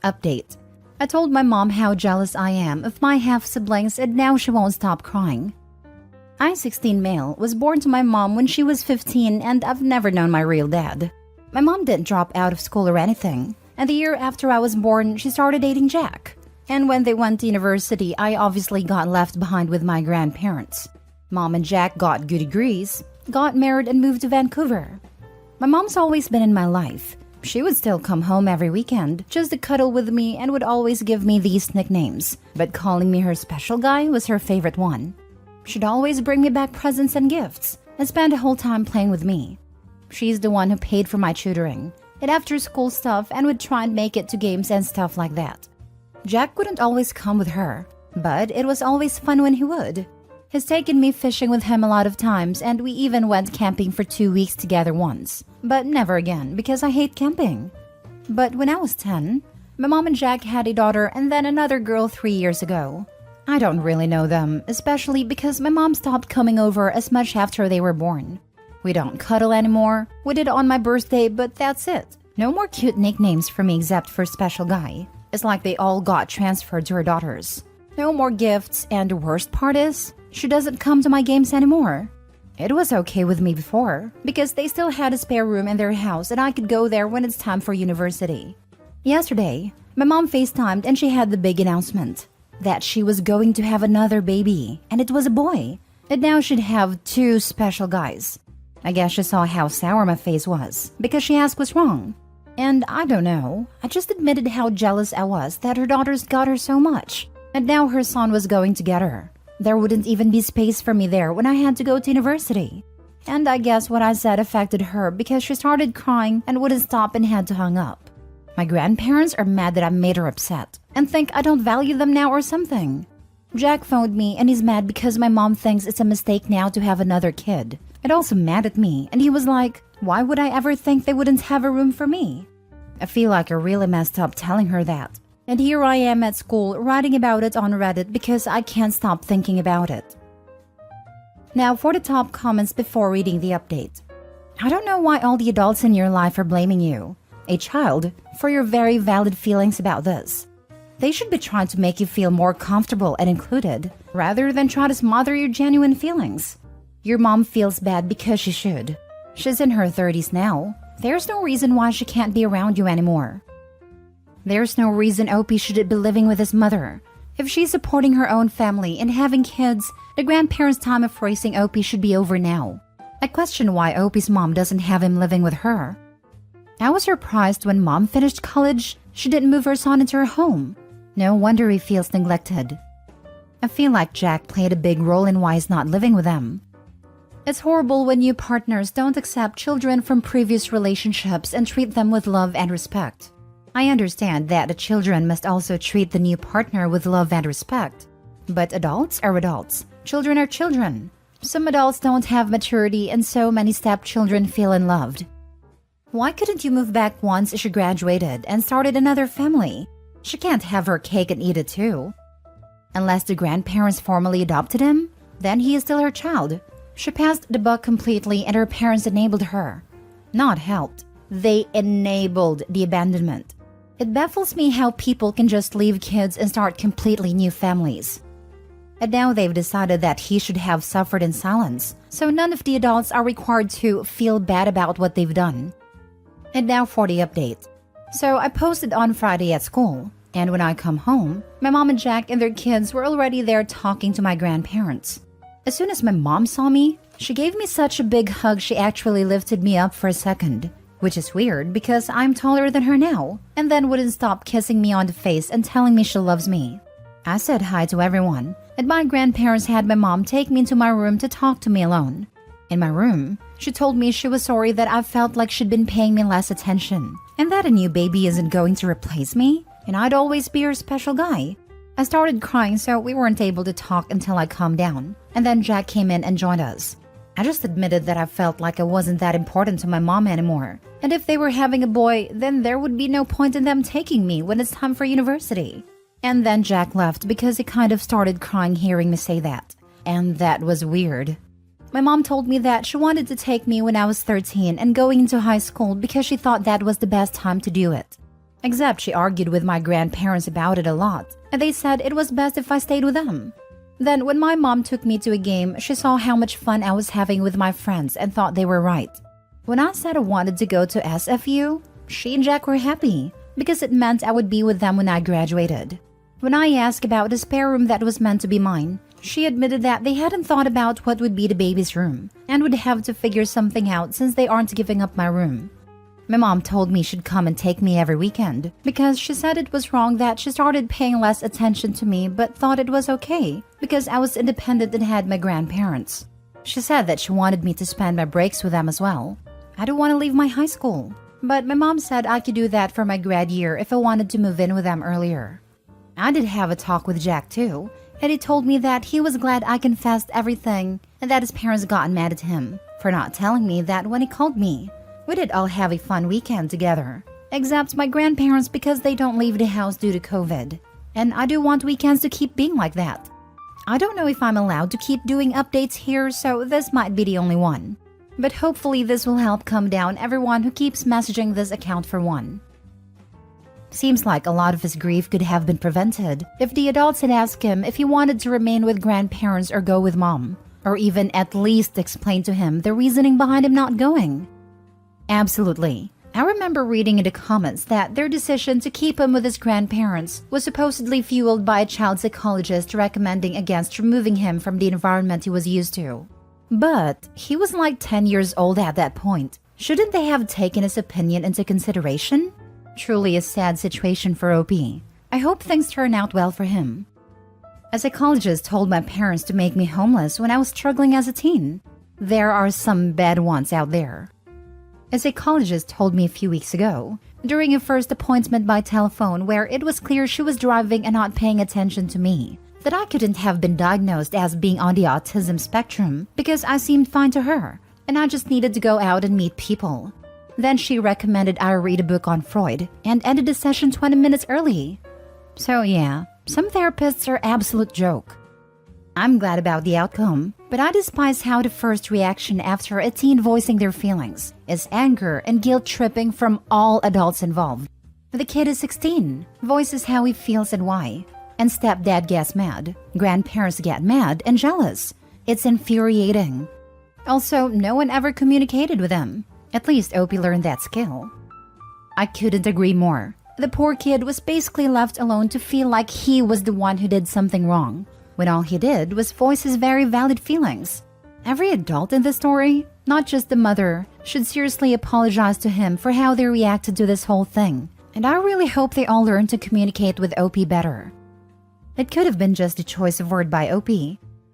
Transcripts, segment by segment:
Update. I told my mom how jealous I am of my half-siblings and now she won't stop crying. I, 16 male, was born to my mom when she was 15 and I've never known my real dad. My mom didn't drop out of school or anything, and the year after I was born, she started dating Jack. And when they went to university, I obviously got left behind with my grandparents. Mom and Jack got good degrees, got married and moved to Vancouver. My mom's always been in my life. She would still come home every weekend just to cuddle with me and would always give me these nicknames, but calling me her special guy was her favorite one. She'd always bring me back presents and gifts and spend the whole time playing with me. She's the one who paid for my tutoring and after-school stuff and would try and make it to games and stuff like that. Jack wouldn't always come with her, but it was always fun when he would. He's taken me fishing with him a lot of times and we even went camping for 2 weeks together once. But never again because I hate camping. But when I was 10, my mom and Jack had a daughter and then another girl 3 years ago. I don't really know them, especially because my mom stopped coming over as much after they were born. We don't cuddle anymore. We did on my birthday, but that's it. No more cute nicknames for me except for special guy. It's like they all got transferred to her daughters. No more gifts, and the worst part is, she doesn't come to my games anymore. It was okay with me before, because they still had a spare room in their house and I could go there when it's time for university. Yesterday, my mom FaceTimed and she had the big announcement that she was going to have another baby, and it was a boy. And now she'd have 2 special guys. I guess she saw how sour my face was, because she asked what's wrong. And I don't know, I just admitted how jealous I was that her daughters got her so much, and now her son was going to get her. There wouldn't even be space for me there when I had to go to university. And I guess what I said affected her because she started crying and wouldn't stop and had to hang up. My grandparents are mad that I made her upset and think I don't value them now or something. Jack phoned me and he's mad because my mom thinks it's a mistake now to have another kid. And also mad at me, and he was like, why would I ever think they wouldn't have a room for me? I feel like I really messed up telling her that. And here I am at school writing about it on Reddit because I can't stop thinking about it. Now for the top comments before reading the update. I don't know why all the adults in your life are blaming you, a child, for your very valid feelings about this. They should be trying to make you feel more comfortable and included, rather than try to smother your genuine feelings. Your mom feels bad because she should. She's in her 30s now. There's no reason why she can't be around you anymore. There's no reason Opie should be living with his mother. If she's supporting her own family and having kids, the grandparents' time of raising Opie should be over now. I question why Opie's mom doesn't have him living with her. I was surprised when mom finished college, she didn't move her son into her home. No wonder he feels neglected. I feel like Jack played a big role in why he's not living with them. It's horrible when new partners don't accept children from previous relationships and treat them with love and respect. I understand that the children must also treat the new partner with love and respect. But adults are adults. Children are children. Some adults don't have maturity and so many stepchildren feel unloved. Why couldn't you move back once she graduated and started another family? She can't have her cake and eat it too. Unless the grandparents formally adopted him, then he is still her child. She passed the buck completely and her parents enabled her. Not helped. They enabled the abandonment. It baffles me how people can just leave kids and start completely new families. And now they've decided that he should have suffered in silence, so none of the adults are required to feel bad about what they've done. And now for the update. So I posted on Friday at school, and when I come home, my mom and Jack and their kids were already there talking to my grandparents. As soon as my mom saw me, she gave me such a big hug she actually lifted me up for a second. Which is weird because I'm taller than her now, and then wouldn't stop kissing me on the face and telling me she loves me. I said hi to everyone, and my grandparents had my mom take me into my room to talk to me alone. In my room, she told me she was sorry that I felt like she'd been paying me less attention, and that a new baby isn't going to replace me, and I'd always be her special guy. I started crying, so we weren't able to talk until I calmed down, and then Jack came in and joined us. I just admitted that I felt like I wasn't that important to my mom anymore. And if they were having a boy, then there would be no point in them taking me when it's time for university. And then Jack left because he kind of started crying hearing me say that. And that was weird. My mom told me that she wanted to take me when I was 13 and going into high school because she thought that was the best time to do it. Except she argued with my grandparents about it a lot, and they said it was best if I stayed with them. Then when my mom took me to a game, she saw how much fun I was having with my friends and thought they were right. When I said I wanted to go to SFU, she and Jack were happy because it meant I would be with them when I graduated. When I asked about the spare room that was meant to be mine, she admitted that they hadn't thought about what would be the baby's room and would have to figure something out since they aren't giving up my room. My mom told me she'd come and take me every weekend because she said it was wrong that she started paying less attention to me but thought it was okay because I was independent and had my grandparents. She said that she wanted me to spend my breaks with them as well. I don't want to leave my high school, but my mom said I could do that for my grad year if I wanted to move in with them earlier. I did have a talk with Jack too, and he told me that he was glad I confessed everything and that his parents got mad at him for not telling me that when he called me. We did all have a fun weekend together, except my grandparents because they don't leave the house due to COVID. And I do want weekends to keep being like that. I don't know if I'm allowed to keep doing updates here, so this might be the only one. But hopefully this will help calm down everyone who keeps messaging this account for one. Seems like a lot of his grief could have been prevented if the adults had asked him if he wanted to remain with grandparents or go with mom, or even at least explain to him the reasoning behind him not going. Absolutely. I remember reading in the comments that their decision to keep him with his grandparents was supposedly fueled by a child psychologist recommending against removing him from the environment he was used to. But he was like 10 years old at that point. Shouldn't they have taken his opinion into consideration? Truly a sad situation for OP. I hope things turn out well for him. A psychologist told my parents to make me homeless when I was struggling as a teen. There are some bad ones out there. A psychologist told me a few weeks ago, during a first appointment by telephone where it was clear she was driving and not paying attention to me, that I couldn't have been diagnosed as being on the autism spectrum because I seemed fine to her, and I just needed to go out and meet people. Then she recommended I read a book on Freud and ended the session 20 minutes early. So yeah, some therapists are absolute joke. I'm glad about the outcome, but I despise how the first reaction after a teen voicing their feelings is anger and guilt-tripping from all adults involved. The kid is 16, voices how he feels and why, and stepdad gets mad, grandparents get mad and jealous. It's infuriating. Also, no one ever communicated with him. At least Opie learned that skill. I couldn't agree more. The poor kid was basically left alone to feel like he was the one who did something wrong, when all he did was voice his very valid feelings. Every adult in the story, not just the mother, should seriously apologize to him for how they reacted to this whole thing, and I really hope they all learn to communicate with OP better. It could have been just a choice of word by OP.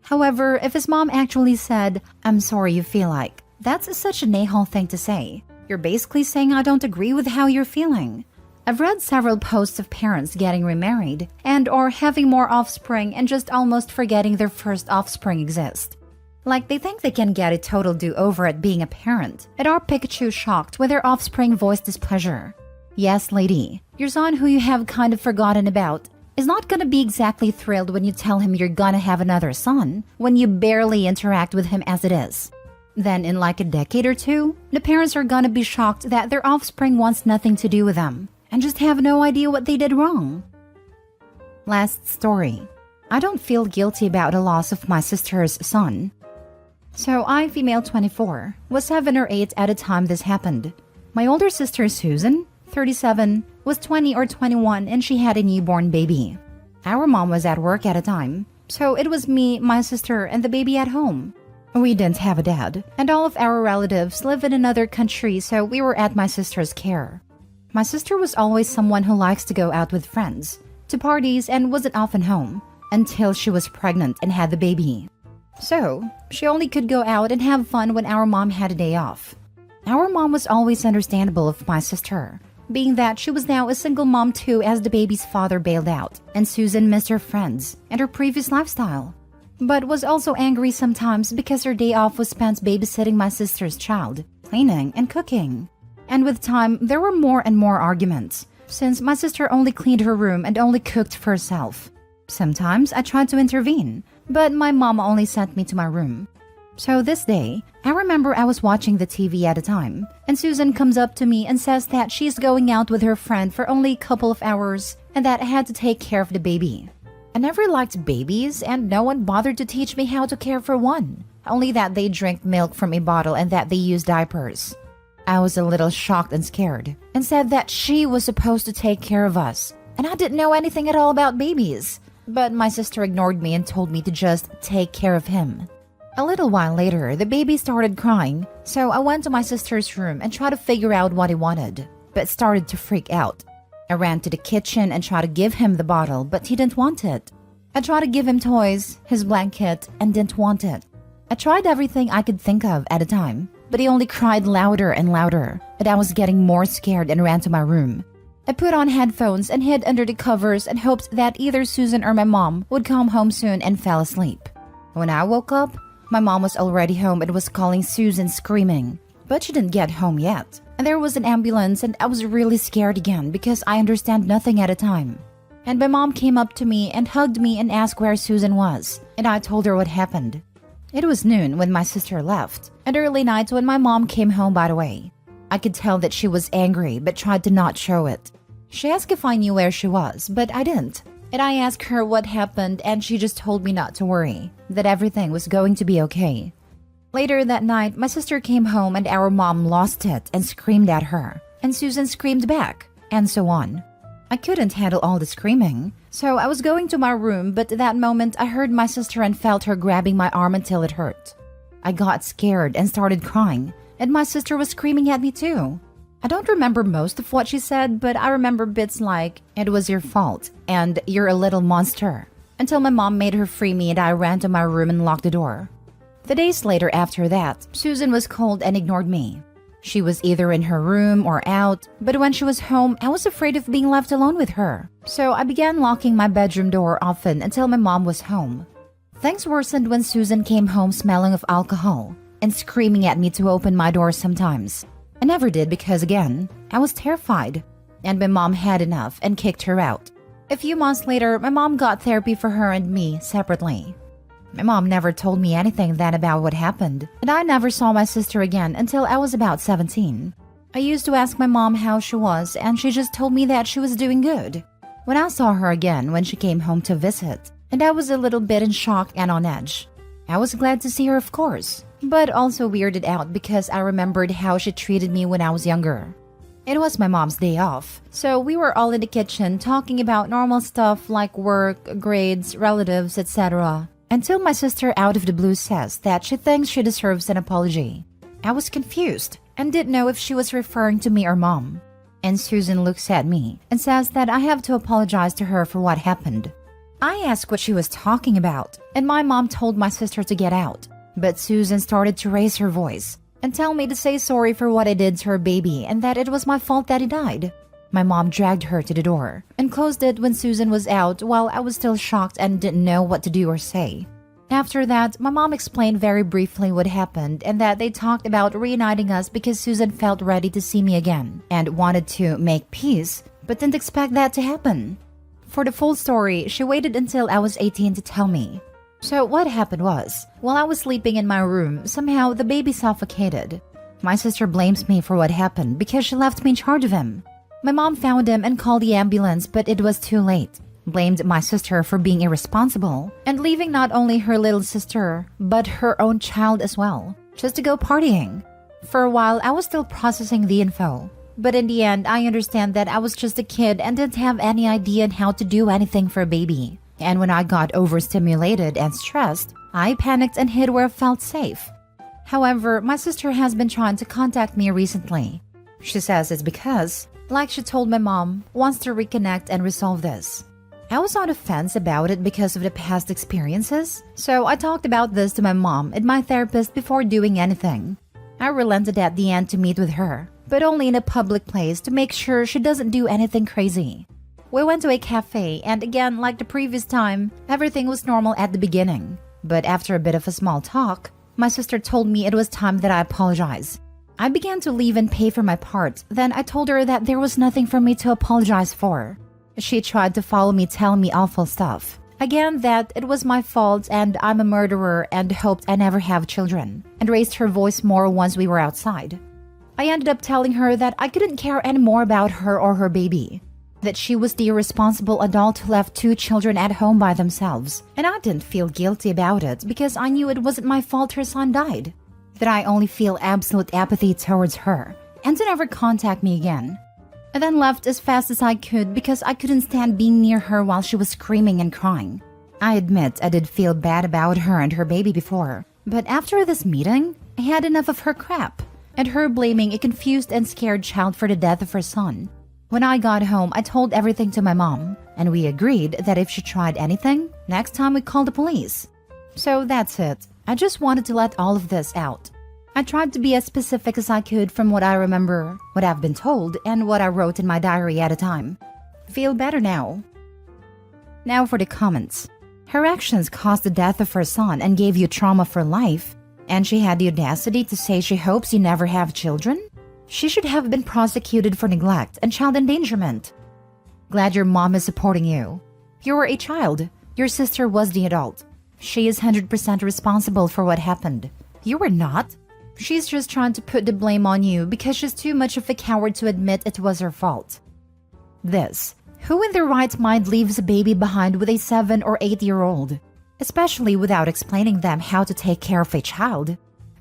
However, if his mom actually said, "I'm sorry you feel like," that's such an a-hole thing to say. You're basically saying I don't agree with how you're feeling. I've read several posts of parents getting remarried and or having more offspring and just almost forgetting their first offspring exists. Like they think they can get a total do-over at being a parent, and are Pikachu shocked when their offspring voice displeasure. Yes, lady, your son who you have kind of forgotten about is not gonna be exactly thrilled when you tell him you're gonna have another son when you barely interact with him as it is. Then in like a decade or two, the parents are gonna be shocked that their offspring wants nothing to do with them and just have no idea what they did wrong. Last story. I don't feel guilty about the loss of my sister's son. So I, female 24, was 7 or 8 at the time this happened. My older sister Susan, 37, was 20 or 21 and she had a newborn baby. Our mom was at work at a time, so it was me, my sister, and the baby at home. We didn't have a dad, and all of our relatives live in another country, so we were at my sister's care. My sister was always someone who likes to go out with friends, to parties, and wasn't often home, until she was pregnant and had the baby. So, she only could go out and have fun when our mom had a day off. Our mom was always understandable of my sister, being that she was now a single mom too as the baby's father bailed out, and Susan missed her friends and her previous lifestyle, but was also angry sometimes because her day off was spent babysitting my sister's child, cleaning, and cooking. And with time, there were more and more arguments, since my sister only cleaned her room and only cooked for herself. Sometimes I tried to intervene, but my mom only sent me to my room. So this day, I remember I was watching the TV at a time, and Susan comes up to me and says that she's going out with her friend for only a couple of hours and that I had to take care of the baby. I never liked babies and no one bothered to teach me how to care for one, only that they drink milk from a bottle and that they use diapers. I was a little shocked and scared and said that she was supposed to take care of us, and I didn't know anything at all about babies. But my sister ignored me and told me to just take care of him. A little while later, the baby started crying, so I went to my sister's room and tried to figure out what he wanted, but started to freak out. I ran to the kitchen and tried to give him the bottle, but he didn't want it. I tried to give him toys, his blanket, and didn't want it. I tried everything I could think of at a time, but he only cried louder and louder, and I was getting more scared and ran to my room. I put on headphones and hid under the covers and hoped that either Susan or my mom would come home soon and fell asleep. When I woke up, my mom was already home and was calling Susan screaming, but she didn't get home yet. And there was an ambulance and I was really scared again because I understand nothing at a time. And my mom came up to me and hugged me and asked where Susan was, and I told her what happened. It was noon when my sister left, and early night when my mom came home, by the way. I could tell that she was angry but tried to not show it. She asked if I knew where she was, but I didn't. And I asked her what happened and she just told me not to worry, that everything was going to be okay. Later that night, my sister came home and our mom lost it and screamed at her. And Susan screamed back, and so on. I couldn't handle all the screaming, so I was going to my room, but at that moment I heard my sister and felt her grabbing my arm until it hurt. I got scared and started crying, and my sister was screaming at me too. I don't remember most of what she said, but I remember bits like, "It was your fault," and "You're a little monster," until my mom made her free me and I ran to my room and locked the door. The days later after that, Susan was cold and ignored me. She was either in her room or out, but when she was home, I was afraid of being left alone with her. So I began locking my bedroom door often until my mom was home. Things worsened when Susan came home smelling of alcohol and screaming at me to open my door sometimes. I never did because, again, I was terrified, and my mom had enough and kicked her out. A few months later, my mom got therapy for her and me separately. My mom never told me anything then about what happened, and I never saw my sister again until I was about 17. I used to ask my mom how she was, and she just told me that she was doing good. When I saw her again when she came home to visit, and I was a little bit in shock and on edge. I was glad to see her, of course, but also weirded out because I remembered how she treated me when I was younger. It was my mom's day off, so we were all in the kitchen talking about normal stuff like work, grades, relatives, etc. Until my sister out of the blue says that she thinks she deserves an apology. I was confused and didn't know if she was referring to me or mom. And Susan looks at me and says that I have to apologize to her for what happened. I asked what she was talking about, and my mom told my sister to get out. But Susan started to raise her voice and tell me to say sorry for what I did to her baby and that it was my fault that he died. My mom dragged her to the door and closed it when Susan was out while I was still shocked and didn't know what to do or say. After that, my mom explained very briefly what happened and that they talked about reuniting us because Susan felt ready to see me again and wanted to make peace, but didn't expect that to happen. For the full story, she waited until I was 18 to tell me. So what happened was, while I was sleeping in my room, somehow the baby suffocated. My sister blames me for what happened because she left me in charge of him. My mom found him and called the ambulance, but it was too late. Blamed my sister for being irresponsible and leaving not only her little sister, but her own child as well, just to go partying. For a while, I was still processing the info. But in the end, I understand that I was just a kid and didn't have any idea on how to do anything for a baby. And when I got overstimulated and stressed, I panicked and hid where I felt safe. However, my sister has been trying to contact me recently. She says it's because, like she told my mom, wants to reconnect and resolve this. I was on the fence about it because of the past experiences, so I talked about this to my mom and my therapist before doing anything. I relented at the end to meet with her, but only in a public place to make sure she doesn't do anything crazy. We went to a cafe, and again, like the previous time, everything was normal at the beginning. But after a bit of a small talk, my sister told me it was time that I apologize. I began to leave and pay for my part, then I told her that there was nothing for me to apologize for. She tried to follow me telling me awful stuff, Again, that it was my fault and I'm a murderer and hoped I never have children, and raised her voice more once we were outside. I ended up telling her that I couldn't care anymore about her or her baby, that she was the irresponsible adult who left 2 children at home by themselves, and I didn't feel guilty about it because I knew it wasn't my fault her son died, that I only feel absolute apathy towards her, and to never contact me again. I then left as fast as I could because I couldn't stand being near her while she was screaming and crying. I admit I did feel bad about her and her baby before, but after this meeting, I had enough of her crap, and her blaming a confused and scared child for the death of her son. When I got home, I told everything to my mom, and we agreed that if she tried anything, next time we called the police. So that's it. I just wanted to let all of this out. I tried to be as specific as I could from what I remember, what I've been told, and what I wrote in my diary at a time. Feel better now. Now for the comments. Her actions caused the death of her son and gave you trauma for life, and she had the audacity to say she hopes you never have children? She should have been prosecuted for neglect and child endangerment. Glad your mom is supporting you. You were a child. Your sister was the adult. She is 100% responsible for what happened. You were not. She's just trying to put the blame on you because she's too much of a coward to admit it was her fault. Who in their right mind leaves a baby behind with a 7 or 8-year-old? Especially without explaining them how to take care of a child.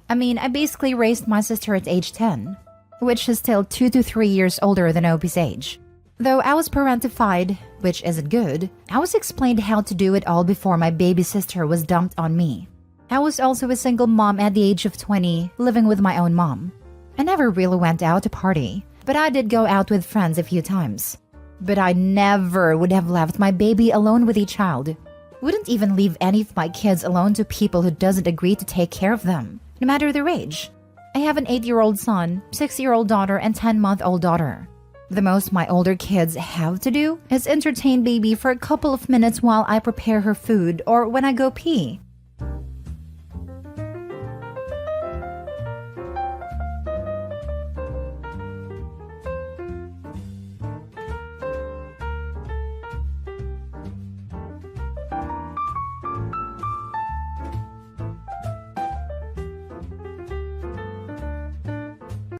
I mean, I basically raised my sister at age 10, which is still 2 to 3 years older than Opie's age. Though I was parentified, which isn't good, I was explained how to do it all before my baby sister was dumped on me. I was also a single mom at the age of 20, living with my own mom. I never really went out to party, but I did go out with friends a few times. But I never would have left my baby alone with a child. Wouldn't even leave any of my kids alone to people who doesn't agree to take care of them, no matter their age. I have an 8-year-old son, 6-year-old daughter, and 10-month-old daughter. The most my older kids have to do is entertain baby for a couple of minutes while I prepare her food or when I go pee.